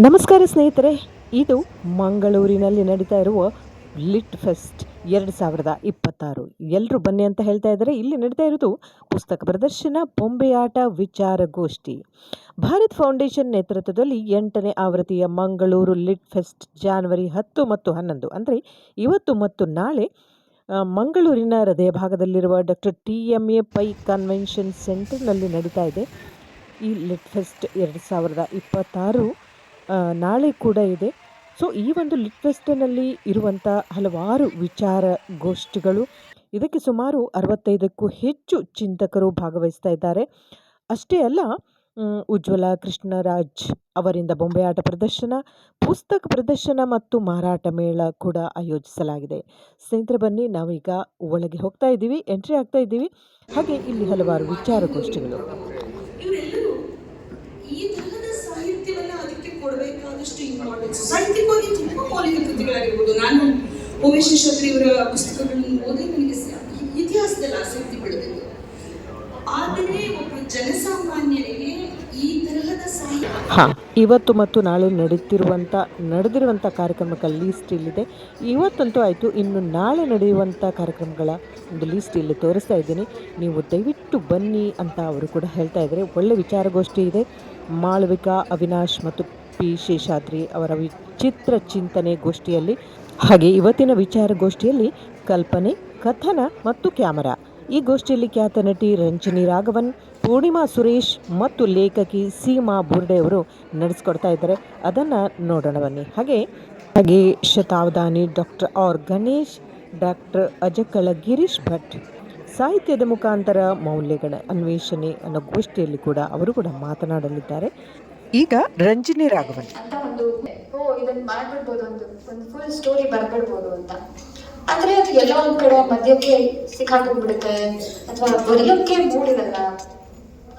ನಮಸ್ಕಾರ ಸ್ನೇಹಿತರೆ, ಇದು ಮಂಗಳೂರಿನಲ್ಲಿ ನಡೀತಾ ಇರುವ ಲಿಟ್ ಫೆಸ್ಟ್ 2026. ಎಲ್ಲರೂ ಬನ್ನಿ ಅಂತ ಹೇಳ್ತಾ ಇದ್ದಾರೆ. ಇಲ್ಲಿ ನಡೀತಾ ಇರೋದು ಪುಸ್ತಕ ಪ್ರದರ್ಶನ, ಬೊಂಬೆಯಾಟ, ವಿಚಾರಗೋಷ್ಠಿ. ಭಾರತ್ ಫೌಂಡೇಶನ್ ನೇತೃತ್ವದಲ್ಲಿ 8ನೇ ಆವೃತ್ತಿಯ ಮಂಗಳೂರು ಲಿಟ್ ಫೆಸ್ಟ್ ಜನವರಿ 10 ಮತ್ತು 11 ಅಂದರೆ ಇವತ್ತು ಮತ್ತು ನಾಳೆ ಮಂಗಳೂರಿನ ಹೃದಯ ಭಾಗದಲ್ಲಿರುವ ಡಾಕ್ಟರ್ TMA ಪೈ ಕನ್ವೆನ್ಷನ್ ಸೆಂಟರ್ನಲ್ಲಿ ನಡೀತಾ ಇದೆ. ಈ ಲಿಟ್ ಫೆಸ್ಟ್ 2026 ನಾಳೆ ಕೂಡ ಇದೆ. ಸೊ ಈ ಒಂದು ಲಿಟ್ ಫೆಸ್ಟ್ನಲ್ಲಿ ಇರುವಂಥ ಹಲವಾರು ವಿಚಾರಗೋಷ್ಠಿಗಳು, ಇದಕ್ಕೆ ಸುಮಾರು 65ಕ್ಕೂ ಹೆಚ್ಚು ಚಿಂತಕರು ಭಾಗವಹಿಸ್ತಾ ಇದ್ದಾರೆ. ಅಷ್ಟೇ ಅಲ್ಲ, ಉಜ್ವಲ ಕೃಷ್ಣರಾಜ್ ಅವರಿಂದ ಬೊಂಬೆಯಾಟ ಪ್ರದರ್ಶನ, ಪುಸ್ತಕ ಪ್ರದರ್ಶನ ಮತ್ತು ಮಾರಾಟ ಮೇಳ ಕೂಡ ಆಯೋಜಿಸಲಾಗಿದೆ. ಸ್ನೇಹಿತರೆ ಬನ್ನಿ, ನಾವೀಗ ಒಳಗೆ ಹೋಗ್ತಾ ಇದ್ದೀವಿ, ಎಂಟ್ರಿ ಆಗ್ತಾ ಇದ್ದೀವಿ. ಹಾಗೆ ಇಲ್ಲಿ ಹಲವಾರು ವಿಚಾರಗೋಷ್ಠಿಗಳು. ಈ ತರಹದ ಸಾಹಿತ್ಯವನ್ನ ಅದಕ್ಕೆ ಕೊಡಬೇಕಾದಷ್ಟು ಇಂಪಾರ್ಟೆನ್ಸ್, ಸಾಹಿತ್ಯಿಕವಾಗಿ ತುಂಬಾ ಮೌಲಿಕ ಕೃತಿಗಳಾಗಿರ್ಬೋದು. ನಾನು ಉಮೇಶ್ ಶೇಷಾದ್ರಿ ಅವರ ಪುಸ್ತಕಗಳನ್ನು ಓದಿ ನನಗೆ ಇತಿಹಾಸದಲ್ಲಿ ಆಸಕ್ತಿ ಬೆಳೆದಿದ್ದು. ಆದರೆ ಒಬ್ಬ ಜನಸಾಮಾನ್ಯರಿಗೆ ಈ ತರಹದ ಸಾಹಿತ್ಯ ಇವತ್ತು ಮತ್ತು ನಾಳೆ ನಡೆದಿರುವಂಥ ಕಾರ್ಯಕ್ರಮಗಳ ಲೀಸ್ಟ್ ಇಲ್ಲಿದೆ. ಇವತ್ತಂತೂ ಆಯಿತು, ಇನ್ನು ನಾಳೆ ನಡೆಯುವಂಥ ಕಾರ್ಯಕ್ರಮಗಳ ಒಂದು ಲೀಸ್ಟ್ ಇಲ್ಲಿ ತೋರಿಸ್ತಾ ಇದ್ದೀನಿ. ನೀವು ದಯವಿಟ್ಟು ಬನ್ನಿ ಅಂತ ಅವರು ಕೂಡ ಹೇಳ್ತಾ ಇದ್ದಾರೆ. ಒಳ್ಳೆ ವಿಚಾರಗೋಷ್ಠಿ ಇದೆ. ಮಾಳವಿಕಾ, ಅವಿನಾಶ್ ಮತ್ತು ಪಿ ಶೇಷಾದ್ರಿ ಅವರ ಚಿತ್ರ ಚಿಂತನೆ ಗೋಷ್ಠಿಯಲ್ಲಿ, ಹಾಗೆ ಇವತ್ತಿನ ವಿಚಾರಗೋಷ್ಠಿಯಲ್ಲಿ ಕಲ್ಪನೆ, ಕಥನ ಮತ್ತು ಕ್ಯಾಮರಾ. ಈ ಗೋಷ್ಠಿಯಲ್ಲಿ ಖ್ಯಾತ ನಟಿ ರಂಜನಿ ರಾಘವನ್, ಪೂರ್ಣಿಮಾ ಸುರೇಶ್ ಮತ್ತು ಲೇಖಕಿ ಸೀಮಾ ಬುರ್ಡೆ ಅವರು ನಡೆಸ್ಕೊಡ್ತಾ ಇದ್ದಾರೆ. ಅದನ್ನು ನೋಡೋಣ ಬನ್ನಿ. ಹಾಗೆ ಶತಾವಧಾನಿ ಡಾಕ್ಟರ್ ಗಣೇಶ್, ಡಾಕ್ಟರ್ ಅಜಕಳ ಗಿರೀಶ್ ಭಟ್ ಸಾಹಿತ್ಯದ ಮುಖಾಂತರ ಮೌಲ್ಯಗಳ ಅನ್ವೇಷಣೆ ಅನ್ನೋ ಗೋಷ್ಠಿಯಲ್ಲಿ ಕೂಡ ಅವರು ಕೂಡ ಮಾತನಾಡಲಿದ್ದಾರೆ. ಈಗ ರಂಜನಿ ರಾಘವನ್ ಅಂತ ಇದನ್ನ ಮಾಡ್ಬಿಡ್ಬೋದು, ಒಂದು ಫುಲ್ ಸ್ಟೋರಿ ಬರ್ಬಿಡ್ಬೋದು ಅಂತ. ಆದ್ರೆ ಅದು ಎಲ್ಲೋ ಒಂದ್ ಕಡೆ ಮಧ್ಯಕ್ಕೆ ಸಿಕ್ಕಾಕೊಂಡ್ಬಿಡುತ್ತೆ ಅಥವಾ ಬರಲಿಕ್ಕೆ ಮೂಡಿರಲ್ಲ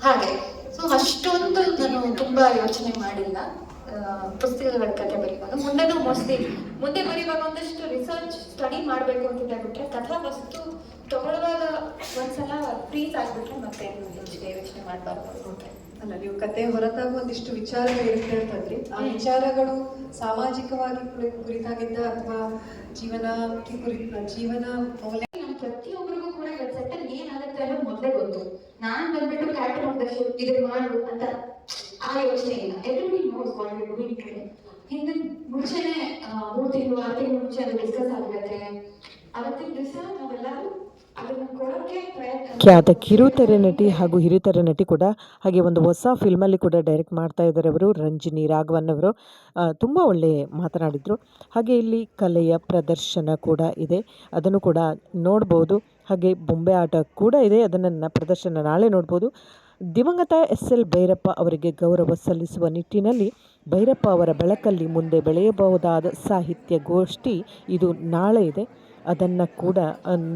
ಹಾಗೆ. ಸೊ ಅಷ್ಟೊಂದು ನಾನು ತುಂಬಾ ಯೋಚನೆ ಮಾಡಿಲ್ಲ ಪುಸ್ತಕಗಳ ಕಥೆ ಬರೆಯುವಾಗ. ಮುಂದೆ ಬರೆಯುವಾಗ ಒಂದಷ್ಟು ರಿಸರ್ಚ್ ಸ್ಟಡಿ ಮಾಡಬೇಕು ಅಂತ ಬಿಟ್ರೆ, ಕಥಾ ವಸ್ತು ತಗೊಳ್ಳುವಾಗ ಒಂದ್ಸಲ ಫ್ರೀಸ್ ಆಗ್ಬಿಟ್ರೆ ಮತ್ತೆ ಯೋಚನೆ ಮಾಡಬಾರ್ದು. ಅಲ್ಲ, ನೀವು ಕತೆ ಹೊರತಾಗ ಒಂದಿಷ್ಟು ವಿಚಾರಗಳಿರುತ್ತೆ ಅಂತಂದ್ರೆ, ಆ ವಿಚಾರಗಳು ಸಾಮಾಜಿಕವಾಗಿ ಕುರಿತಾಗಿದ್ದ ಅಥವಾ ಜೀವನ ಮೌಲ್ಯ. ನಮ್ಮ ಪ್ರತಿಯೊಬ್ಬರಿಗೂ ಕೂಡ ಸೆಟ್ಟಲ್ಲಿ ಏನಾಗುತ್ತೆ ಅನ್ನೋದು ಮೊದಲೇ ಗೊತ್ತು. ನಾನ್ ಬಂದ್ಬಿಟ್ಟು ಕ್ಯಾರೆಕ್ಟರ್ ಆಫ್ ಇದನ್ನ ಮಾಡು ಅಂತ ಆ ಯೋಚನೆ ಇಲ್ಲ. Everybody knows what we doing today. ಹಿಂದಿನ ಮುಂಚೆನೆ 3 ತಿಂಗಳು 6 ತಿಂಗಳು ಮುಂಚೆ ಅದು ಡಿಸ್ಕಸ್ ಆಗಿರುತ್ತೆ. ಅವತ್ತಿನ ದಿವಸ ನಾವೆಲ್ಲರೂ ಅದನ್ನು ಕೊಡೋಕೆ ಪ್ರಯತ್ನ. ಖ್ಯಾತ ಕಿರುತೆರೆ ನಟಿ ಹಾಗೂ ಹಿರಿತೆರೆ ನಟಿ ಕೂಡ, ಹಾಗೆ ಒಂದು ಹೊಸ ಫಿಲ್ಮಲ್ಲಿ ಕೂಡ ಡೈರೆಕ್ಟ್ ಮಾಡ್ತಾ ಇದ್ದಾರೆ ಅವರು, ರಂಜನಿ ರಾಘವನ್ ಅವರು. ತುಂಬ ಒಳ್ಳೆ ಮಾತನಾಡಿದರು. ಹಾಗೆ ಇಲ್ಲಿ ಕಲೆಯ ಪ್ರದರ್ಶನ ಕೂಡ ಇದೆ, ಅದನ್ನು ಕೂಡ ನೋಡ್ಬೋದು. ಹಾಗೆ ಬೊಂಬೆ ಆಟ ಕೂಡ ಇದೆ, ಅದನ್ನು ಪ್ರದರ್ಶನ ನಾಳೆ ನೋಡ್ಬೋದು. ದಿವಂಗತ SL ಭೈರಪ್ಪ ಅವರಿಗೆ ಗೌರವ ಸಲ್ಲಿಸುವ ನಿಟ್ಟಿನಲ್ಲಿ ಭೈರಪ್ಪ ಅವರ ಬೆಳಕಲ್ಲಿ ಮುಂದೆ ಬೆಳೆಯಬಹುದಾದ ಸಾಹಿತ್ಯ ಗೋಷ್ಠಿ ಇದು ನಾಳೆ ಇದೆ. ಅದನ್ನು ಕೂಡ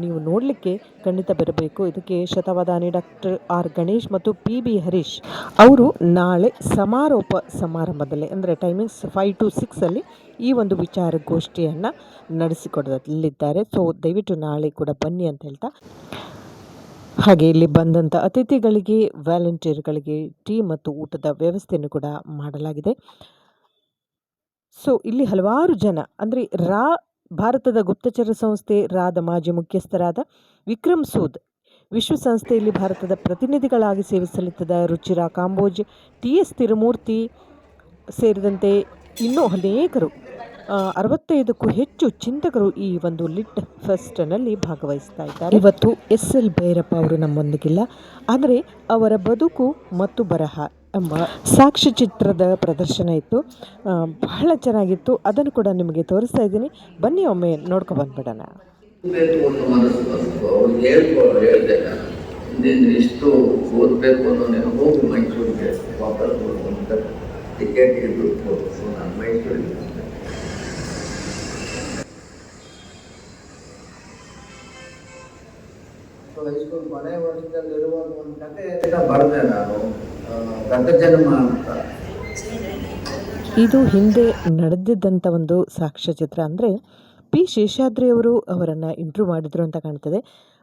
ನೀವು ನೋಡಲಿಕ್ಕೆ ಖಂಡಿತ ಬರಬೇಕು. ಇದಕ್ಕೆ ಶತಾವಧಾನಿ ಡಾಕ್ಟರ್ ಗಣೇಶ್ ಮತ್ತು PB ಹರೀಶ್ ಅವರು ನಾಳೆ ಸಮಾರೋಪ ಸಮಾರಂಭದಲ್ಲಿ, ಅಂದರೆ ಟೈಮಿಂಗ್ಸ್ 5 to 6 ಅಲ್ಲಿ ಈ ಒಂದು ವಿಚಾರಗೋಷ್ಠಿಯನ್ನು ನಡೆಸಿಕೊಡಲಿದ್ದಾರೆ. ಸೊ ದಯವಿಟ್ಟು ನಾಳೆ ಕೂಡ ಬನ್ನಿ ಅಂತ ಹೇಳ್ತಾ, ಹಾಗೆ ಇಲ್ಲಿ ಬಂದಂಥ ಅತಿಥಿಗಳಿಗೆ, ವಾಲಂಟಿಯರ್ಗಳಿಗೆ ಟೀ ಮತ್ತು ಊಟದ ವ್ಯವಸ್ಥೆಯನ್ನು ಕೂಡ ಮಾಡಲಾಗಿದೆ. ಸೊ ಇಲ್ಲಿ ಹಲವಾರು ಜನ, ಅಂದರೆ ಭಾರತದ ಗುಪ್ತಚರ ಸಂಸ್ಥೆ ರಾದ ಮಾಜಿ ಮುಖ್ಯಸ್ಥರಾದ ವಿಕ್ರಮ್ ಸೂದ್, ವಿಶ್ವಸಂಸ್ಥೆಯಲ್ಲಿ ಭಾರತದ ಪ್ರತಿನಿಧಿಗಳಾಗಿ ಸೇವೆ ಸಲ್ಲಿಸಿದ ರುಚಿರಾ ಕಾಂಬೋಜ್, TS ತಿರುಮೂರ್ತಿ ಸೇರಿದಂತೆ ಇನ್ನೂ ಅನೇಕರು, 65ಕ್ಕೂ ಹೆಚ್ಚು ಚಿಂತಕರು ಈ ಒಂದು ಲಿಟ್ ಫೆಸ್ಟ್ನಲ್ಲಿ ಭಾಗವಹಿಸ್ತಾ ಇದ್ದಾರೆ. ಇವತ್ತು SL ಭೈರಪ್ಪ ಅವರು ನಮ್ಮೊಂದಿಗಿಲ್ಲ, ಆದರೆ ಅವರ ಬದುಕು ಮತ್ತು ಬರಹ ಎಂಬ ಸಾಕ್ಷ್ಯಚಿತ್ರದ ಪ್ರದರ್ಶನ ಇತ್ತು. ಬಹಳ ಚೆನ್ನಾಗಿತ್ತು. ಅದನ್ನು ಕೂಡ ನಿಮಗೆ ತೋರಿಸ್ತಾ ಇದ್ದೀನಿ. ಬನ್ನಿ, ಒಮ್ಮೆ ನೋಡ್ಕೊ ಬಂದ್ಬಿಡೋಣ. ಇಷ್ಟು ಓದಬೇಕು ಅನ್ನೋ ನಾನು ಹೋಗಿ ಮೈಸೂರಿಗೆ ವಾಪಸ್ ಟಿಕೆಟ್ ಇದ್ದು ನಾನು ಮೈಸೂರಿಗೆ ಹೈಸ್ಕೂಲ್ ಕೊನೆ ವರ್ಷದಲ್ಲಿರುವಾಗ ಒಂದು ಕತೆ ಬರೆದೆ ನಾನು, ಗತಜನ್ಮ ಅಂತ. ಇದು ಹಿಂದೆ ನಡೆದಿದ್ದಂಥ ಒಂದು ಸಾಕ್ಷ್ಯಚಿತ್ರ. ಅಂದರೆ P ಶೇಷಾದ್ರಿ ಅವರು ಅವರನ್ನು ಇಂಟ್ರ್ಯೂ ಮಾಡಿದ್ರು ಅಂತ ಕಾಣ್ತದೆ.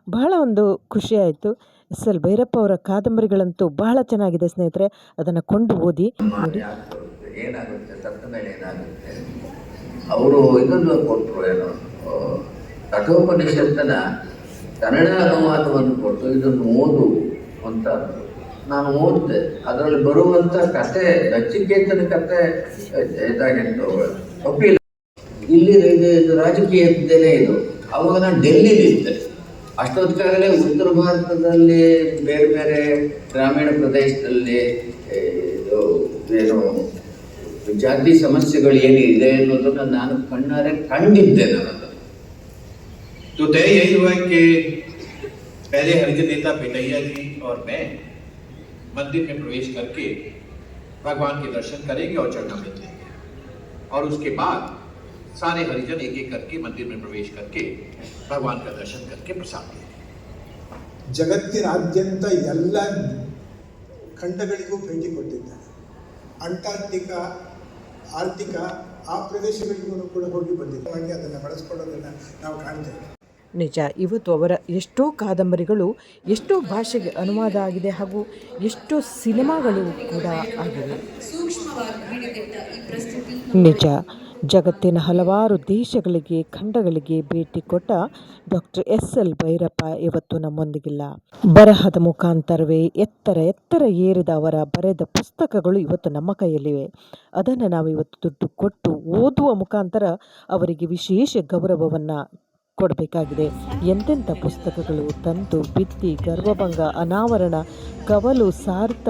ಬಹಳ ಒಂದು ಖುಷಿಯಾಯಿತು. SL ಭೈರಪ್ಪ ಅವರ ಕಾದಂಬರಿಗಳಂತೂ ಬಹಳ ಚೆನ್ನಾಗಿದೆ ಸ್ನೇಹಿತರೆ, ಅದನ್ನು ಕೊಂಡು ಓದಿ ನೋಡಿ. ಏನಾಗುತ್ತೆ, ಸತ್ತ ಮೇಲೆ ಏನಾಗುತ್ತೆ. ಅವರು ಇದನ್ನು ಕೊಟ್ಟರು, ಏನು ಕಠೋಪನಿಷತ್ತನ ಕನ್ನಡ ಅನುವಾದವನ್ನು ಕೊಟ್ಟು ಇದನ್ನು ಓದು ಅಂತ ಅಂದರು. ನಾನು ಓದಿದೆ. ಅದರಲ್ಲಿ ಬರುವಂಥ ಕತೆ, ನಚಿಕೇತನ ಕತೆ ಇದಾಗಿತ್ತು. ಕಪಿಲ ಇಲ್ಲಿ ಇದು ರಾಜಕೀಯದ್ದೇನೆ ಇದು. ಅವಾಗ ನಾನು ಡೆಲ್ಲಿಲಿದ್ದೆ. ಅಷ್ಟೊತ್ತಿಗಾಗಲೇ ಉತ್ತರ ಭಾರತದಲ್ಲಿ ಬೇರೆ ಬೇರೆ ಗ್ರಾಮೀಣ ಪ್ರದೇಶದಲ್ಲಿ ಇದು ಏನು ಜಾತಿ ಸಮಸ್ಯೆಗಳು ಏನಿದೆ ಅನ್ನೋದನ್ನು ನಾನು ಕಣ್ಣಾರೆ ಕಂಡಿದ್ದೆ. ನಾನು तो तय यही हुआ कि पहले हरिजन नेता पेटैया जी और मैं मंदिर में प्रवेश करके भगवान के दर्शन करेंगे और चरणामृत लेंगे, और उसके बाद सारे हरिजन एक एक करके मंदिर में प्रवेश करके भगवान का दर्शन करके प्रसाद लेंगे. ಜಗತ್ತಿನಾದ್ಯಂತ ಎಲ್ಲ ಖಂಡಗಳಿಗೂ ಭೇಟಿ ಕೊಟ್ಟಿದ್ದಾರೆ. ಅಂಟಾರ್ಟಿಕಾ, ಆರ್ಟಿಕಾ ಆ ಪ್ರದೇಶಗಳಿಗೂ ಕೂಡ ಹೋಗಿ ಬಂದಿದ್ದಾರೆ. ಅದನ್ನು ಬಳಸ್ಕೊಳ್ಳೋದನ್ನು ನಾವು ಕಾಣ್ತೇವೆ. ನಿಜ, ಇವತ್ತು ಅವರ ಎಷ್ಟೋ ಕಾದಂಬರಿಗಳು ಎಷ್ಟೋ ಭಾಷೆಗೆ ಅನುವಾದ ಆಗಿದೆ ಹಾಗೂ ಎಷ್ಟೋ ಸಿನಿಮಾಗಳು ಕೂಡ ಆಗಿವೆ. ನಿಜ, ಜಗತ್ತಿನ ಹಲವಾರು ದೇಶಗಳಿಗೆ, ಖಂಡಗಳಿಗೆ ಭೇಟಿ ಕೊಟ್ಟ ಡಾಕ್ಟರ್ SL ಭೈರಪ್ಪ ಇವತ್ತು ನಮ್ಮೊಂದಿಗಿಲ್ಲ. ಬರಹದ ಮುಖಾಂತರವೇ ಎತ್ತರ ಏರಿದ ಅವರ ಬರೆದ ಪುಸ್ತಕಗಳು ಇವತ್ತು ನಮ್ಮ ಕೈಯಲ್ಲಿವೆ. ಅದನ್ನು ನಾವು ಇವತ್ತು ದುಡ್ಡು ಕೊಟ್ಟು ಓದುವ ಮುಖಾಂತರ ಅವರಿಗೆ ವಿಶೇಷ ಗೌರವವನ್ನು ಕೊಡಬೇಕಾಗಿದೆ. ಎಂತೆಂಥ ಪುಸ್ತಕಗಳು ತಂತು, ಬಿತ್ತಿ, ಗರ್ವಭಂಗ, ಅನಾವರಣ, ಕವಲು, ಸಾರ್ಥ,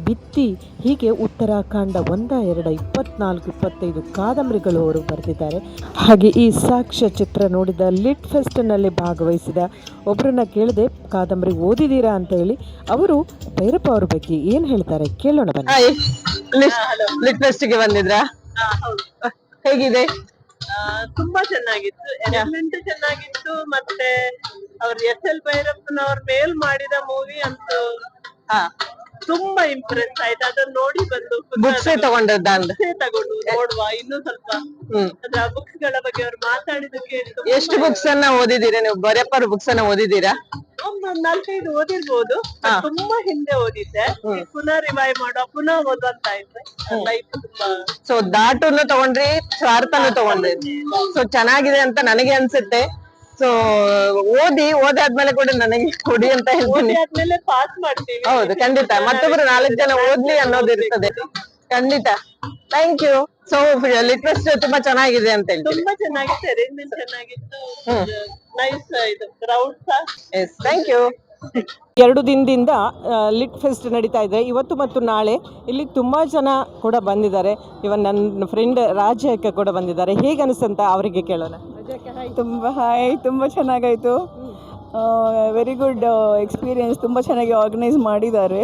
ಬಿತ್ತಿ, ಹೀಗೆ ಉತ್ತರಾಖಂಡ 1, 2, 24, 25 ಕಾದಂಬರಿಗಳು ಅವರು ಬರೆದಿದ್ದಾರೆ. ಹಾಗೆ ಈ ಸಾಕ್ಷ್ಯ ಚಿತ್ರ ನೋಡಿದ ಲಿಟ್ ಫೆಸ್ಟ್ನಲ್ಲಿ ಭಾಗವಹಿಸಿದ ಒಬ್ಬರನ್ನ ಕೇಳಿದೆ, ಕಾದಂಬರಿ ಓದಿದ್ದೀರಾ ಅಂತ ಹೇಳಿ. ಅವರು ಭೈರಪ್ಪ ಅವ್ರ ಬಗ್ಗೆ ಏನು ಹೇಳ್ತಾರೆ ಕೇಳೋಣ ಬನ್ನಿ. ಲಿಟ್ ಫೆಸ್ಟ್ಗೆ ಬಂದಿದ್ರಾ? ಹೇಗಿದೆ? ತುಂಬಾ ಚೆನ್ನಾಗಿತ್ತು. ಎಲಿಮೆಂಟ್ ಚೆನ್ನಾಗಿತ್ತು. ಮತ್ತೆ ಅವ್ರ SL ಭೈರಪ್ಪನವ್ರ ಮೇಲ್ ಮಾಡಿದ ಮೂವಿ ಅಂತೂ ತುಂಬಾ ಇಂಪ್ರೆಸ್ ಆಯ್ತು. ಅದನ್ನ ನೋಡಿ ಬಂದು ಬುಕ್ಸ್ ತಗೊಂಡು ನೋಡುವ ಇನ್ನು ಸ್ವಲ್ಪ ಅದ್ರ ಬುಕ್ಸ್ ಗಳ ಬಗ್ಗೆ ಅವ್ರು ಮಾತಾಡಿದಕ್ಕೆ. ಎಷ್ಟು ಬುಕ್ಸ್ ಅನ್ನ ಓದಿದ್ದೀರಾ ನೀವು? ಭೈರಪ್ಪರ ಬುಕ್ಸ್ ಅನ್ನ ಓದಿದ್ದೀರಾ? ಒಂದು 4-5 ಓದಿರ್ಬೋದು. ತುಂಬಾ ಹಿಂದೆ ಓದಿದ್ದೆ. ಪುನಃ ರಿವೈವ್ ಮಾಡುವ, ಪುನಃ ಓದುವಂತ ಇದ್ದೆ. ಲೈಫ್ ತುಂಬಾ. ಸೊ ದಾಟನ್ನು ತಗೊಂಡ್ರಿ, ಸ್ವಾರ್ಥನು ತಗೊಂಡ್ರಿ. ಸೊ ಚೆನ್ನಾಗಿದೆ ಅಂತ ನನಗೆ ಅನ್ಸುತ್ತೆ. ಸೊ ಓದಾದ್ಮೇಲೆ ಕೂಡ ನನಗೆ ಕೊಡಿ ಅಂತ ಹೇಳ್ತೀನಿ. ಆದ್ಮೇಲೆ ಪಾಸ್ ಮಾಡ್ತೀವಿ. ಹೌದು, ಖಂಡಿತ. ಮತ್ತೊಬ್ರು 4 ಜನ ಓದ್ಲಿ ಅನ್ನೋದಿರ್ತದೆ. ಖಂಡಿತ. Thank you. So lit fest ತುಂಬಾ ಚೆನ್ನಾಗಿದೆ ಅಂತ ಹೇಳ್ತೀನಿ. ತುಂಬಾ ಚೆನ್ನಾಗಿತ್ತು. ಅರೇಂಜ್ಮೆಂಟ್ ಚೆನ್ನಾಗಿತ್ತು. ನೈಸ್. ಇದು ಕ್ರೌಡ್ ಎಸ್, ಥ್ಯಾಂಕ್ ಯು. 2 ದಿನದಿಂದ ಲಿಟ್ ಫೆಸ್ಟ್ ನಡೀತಾ ಇದೆ. ಇವತ್ತು ಮತ್ತು ನಾಳೆ ಇಲ್ಲಿ ತುಂಬ ಜನ ಕೂಡ ಬಂದಿದ್ದಾರೆ. ಇವನ್ ನನ್ನ ಫ್ರೆಂಡ್ ರಾಜಕ್ಕ ಕೂಡ ಬಂದಿದ್ದಾರೆ. ಹೇಗೆ ಅನಿಸ್ತಂತ ಅವರಿಗೆ ಕೇಳೋಣ. ತುಂಬ ಚೆನ್ನಾಗಾಯಿತು. Very good experience. ತುಂಬ ಚೆನ್ನಾಗಿ ಆರ್ಗನೈಸ್ ಮಾಡಿದ್ದಾರೆ.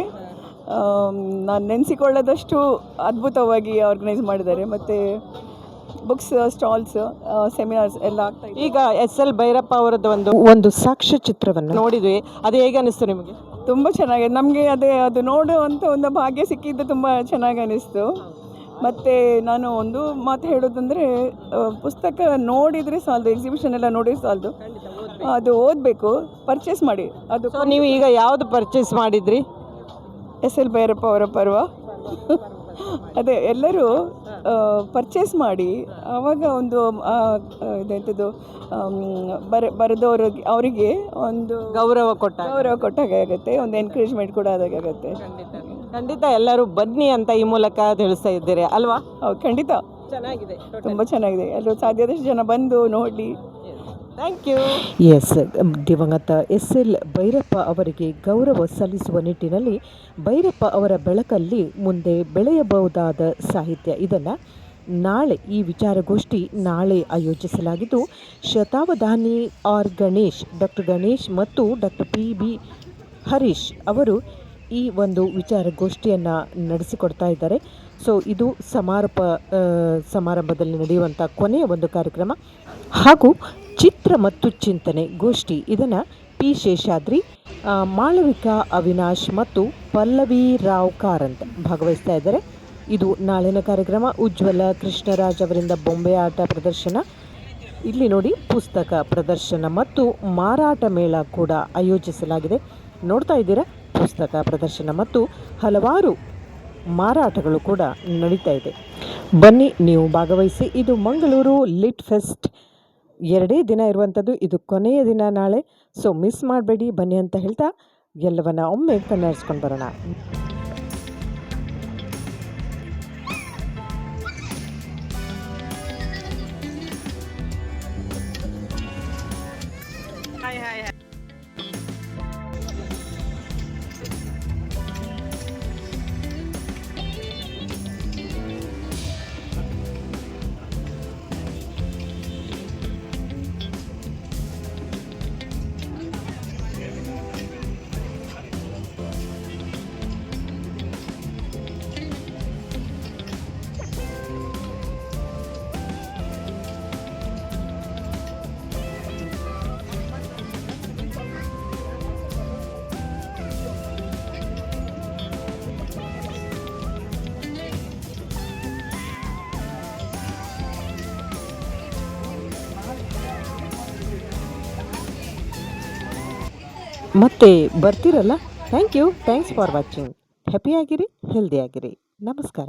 ನಾನು ನೆನೆಸಿಕೊಳ್ಳೋದಷ್ಟು ಅದ್ಭುತವಾಗಿ ಆರ್ಗನೈಸ್ ಮಾಡಿದ್ದಾರೆ. ಮತ್ತು ಬುಕ್ಸ್ ಸ್ಟಾಲ್ಸ್, ಸೆಮಿನಾರ್ಸ್ ಎಲ್ಲ ಆಗ್ತಾ ಇದೆ. ಈಗ SL ಭೈರಪ್ಪ ಅವರದ್ದು ಒಂದು ಸಾಕ್ಷ್ಯ ಚಿತ್ರವನ್ನು ನೋಡಿದ್ವಿ. ಅದು ಹೇಗೆ ಅನಿಸ್ತು ನಿಮಗೆ? ತುಂಬ ಚೆನ್ನಾಗಿದೆ. ನಮಗೆ ಅದು ನೋಡುವಂಥ ಒಂದು ಭಾಗ್ಯ ಸಿಕ್ಕಿದ್ದು ತುಂಬ ಚೆನ್ನಾಗಿ ಅನಿಸ್ತು. ಮತ್ತು ನಾನು ಒಂದು ಮಾತು ಹೇಳೋದಂದರೆ, ಪುಸ್ತಕ ನೋಡಿದರೆ ಸಾಲದು, ಎಕ್ಸಿಬಿಷನ್ ಎಲ್ಲ ನೋಡಿದ್ರೆ ಸಾಲದು, ಅದು ಓದಬೇಕು, ಪರ್ಚೇಸ್ ಮಾಡಿ. ಅದು ನೀವು ಈಗ ಯಾವುದು ಪರ್ಚೇಸ್ ಮಾಡಿದ್ರಿ? SL ಭೈರಪ್ಪ ಅವರ ಪರ್ವ. ಅದೇ ಎಲ್ಲರೂ ಪರ್ಚೇಸ್ ಮಾಡಿ ಆವಾಗ ಒಂದು ಇದೆಂಥದ್ದು ಬರೆದವ್ರಿಗೆ ಅವರಿಗೆ ಒಂದು ಗೌರವ ಕೊಟ್ಟಾಗೆ ಆಗುತ್ತೆ. ಒಂದು ಎನ್ಕರೇಜ್ಮೆಂಟ್ ಕೂಡ ಆದಾಗೆ ಆಗುತ್ತೆ. ಖಂಡಿತ ಎಲ್ಲರೂ ಬನ್ನಿ ಅಂತ ಈ ಮೂಲಕ ತಿಳಿಸ್ತಾ ಇದ್ದೀರಿ ಅಲ್ವಾ? ಹೌದು, ಖಂಡಿತ ಚೆನ್ನಾಗಿದೆ, ತುಂಬ ಚೆನ್ನಾಗಿದೆ. ಎಲ್ಲರೂ ಸಾಧ್ಯದಷ್ಟು ಜನ ಬಂದು ನೋಡಿ. Thank you. ಎಸ್, ದಿವಂಗತ SL ಭೈರಪ್ಪ ಅವರಿಗೆ ಗೌರವ ಸಲ್ಲಿಸುವ ನಿಟ್ಟಿನಲ್ಲಿ ಭೈರಪ್ಪ ಅವರ ಬೆಳಕಲ್ಲಿ ಮುಂದೆ ಬೆಳೆಯಬಹುದಾದ ಸಾಹಿತ್ಯ, ಇದನ್ನು ನಾಳೆ ಈ ವಿಚಾರಗೋಷ್ಠಿ ನಾಳೆ ಆಯೋಜಿಸಲಾಗಿದ್ದು, ಶತಾವಧಾನಿ ಗಣೇಶ್, ಡಾಕ್ಟರ್ ಗಣೇಶ್ ಮತ್ತು ಡಾಕ್ಟರ್ PB ಹರೀಶ್ ಅವರು ಈ ಒಂದು ವಿಚಾರಗೋಷ್ಠಿಯನ್ನು ನಡೆಸಿಕೊಡ್ತಾ ಇದ್ದಾರೆ. ಸೊ ಇದು ಸಮಾರಂಭದಲ್ಲಿ ನಡೆಯುವಂಥ ಕೊನೆಯ ಒಂದು ಕಾರ್ಯಕ್ರಮ. ಹಾಗೂ ಚಿತ್ರ ಮತ್ತು ಚಿಂತನೆ ಗೋಷ್ಠಿ, ಇದನ್ನು P ಶೇಷಾದ್ರಿ, ಮಾಳವಿಕಾ ಅವಿನಾಶ್ ಮತ್ತು ಪಲ್ಲವಿ ರಾವ್ ಕಾರಂತ್ ಭಾಗವಹಿಸ್ತಾ ಇದ್ದಾರೆ. ಇದು ನಾಳಿನ ಕಾರ್ಯಕ್ರಮ. ಉಜ್ವಲ ಕೃಷ್ಣರಾಜ್ ಅವರಿಂದ ಬೊಂಬೆ ಆಟ ಪ್ರದರ್ಶನ, ಇಲ್ಲಿ ನೋಡಿ ಪುಸ್ತಕ ಪ್ರದರ್ಶನ ಮತ್ತು ಮಾರಾಟ ಮೇಳ ಕೂಡ ಆಯೋಜಿಸಲಾಗಿದೆ. ನೋಡ್ತಾ ಇದ್ದೀರಾ, ಪುಸ್ತಕ ಪ್ರದರ್ಶನ ಮತ್ತು ಹಲವಾರು ಮಾರಾಟಗಳು ಕೂಡ ನಡೀತಾ ಇದೆ. ಬನ್ನಿ, ನೀವು ಭಾಗವಹಿಸಿ. ಇದು ಮಂಗಳೂರು ಲಿಟ್ ಫೆಸ್ಟ್ 2 ದಿನ ಇರುವಂಥದ್ದು. ಇದು ಕೊನೆಯ ದಿನ ನಾಳೆ. ಸೊ ಮಿಸ್ ಮಾಡಬೇಡಿ, ಬನ್ನಿ ಅಂತ ಹೇಳ್ತಾ ಎಲ್ಲವನ್ನ ಒಮ್ಮೆ ಕಣ್ಣಾಡಿಸ್ಕೊಂಡು ಬರೋಣ. ಮತ್ತೆ ಬರ್ತೀರಲ್ಲ. Thanks for watching. ಹ್ಯಾಪಿಯಾಗಿರಿ, ಹೆಲ್ದಿಯಾಗಿರಿ. ನಮಸ್ಕಾರ.